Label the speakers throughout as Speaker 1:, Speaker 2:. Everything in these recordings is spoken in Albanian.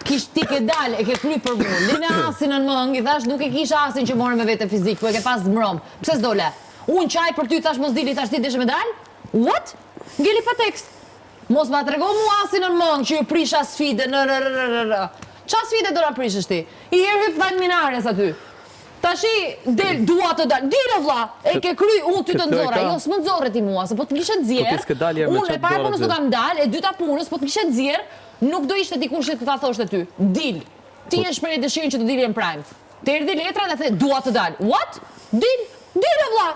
Speaker 1: ti ke dalë, e ke kry për mu. Lene asin në mëng, i thash nuk e kisha asin që morë me vete fizik, po e ke pas mërëm. Pse s'dole? Unë qaj për ty thash mos dili, thash ti deshe me dalë? What? Ngeli pa tekst. Mos ma trego mu asin në mëng që ju prisha sfide Qa sfide do na prishësh ti? I herë hyp valminarës aty. Tashi del dua të dal. Dile vlla, e ke kry unë ty të nxorra. Jo, s'më nxorre ti mua, se po të kishe nxjerr. Unë e para punës do ta ndal, e dyta punës po të kishe nxjerr, nuk do ishte dikush që të ta thoshte ty. Dil. Ti je shpreh dëshirën që të dilje në prime. Të erdhi letra dhe the dua të dal. What? Dil. Dile vlla.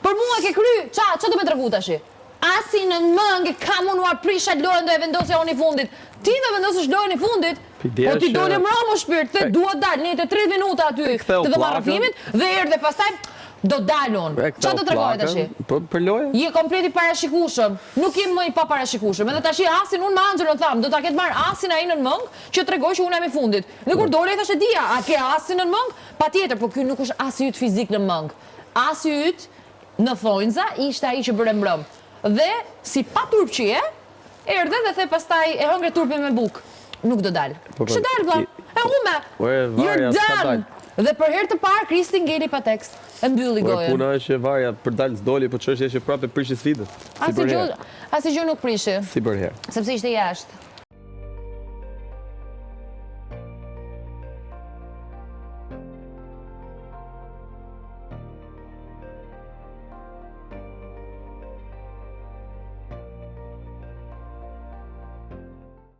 Speaker 1: Për mua ke kry. Ça do më tregu tashi? Asi në mëngë kam unuar prisha lojën do e vendosja unë i fundit. Ti do vendosësh lojën i fundit, po ti dole mramo shpirt, të dua dal, një të 30 minuta aty të varrafimit dhe erdhe pastaj do dalun. Qa do të regoj tashi?
Speaker 2: Për lojën?
Speaker 1: Je komplet i parashikueshëm, nuk jem më i pa parashikueshëm. Edhe tashi asin unë me Anxhelon tham, do ta ketë marr asin ai në mëngë që tregoj që unë jam i fundit. Dhe kur dole thashë dia, a ke asin në mëngë? Patjetër, po ky nuk është asi yt fizik në mëngë. Asi yt në thonjza ishte ai që bëre mbrëm. Dhe si pa turpçie, erdhe dhe the pastaj e hëngre turpin me buk. Nuk do dal. Kështë dal vlla. E hume. You're done. Dhe për herë të parë Kristi ngeli pa tekst. E mbylli gojën.
Speaker 2: Puna është që varja për dal s'doli, po çështja është që prapë prishi sfidën.
Speaker 1: Asgjë nuk prishi.
Speaker 2: Si për herë.
Speaker 1: Sepse ishte jashtë.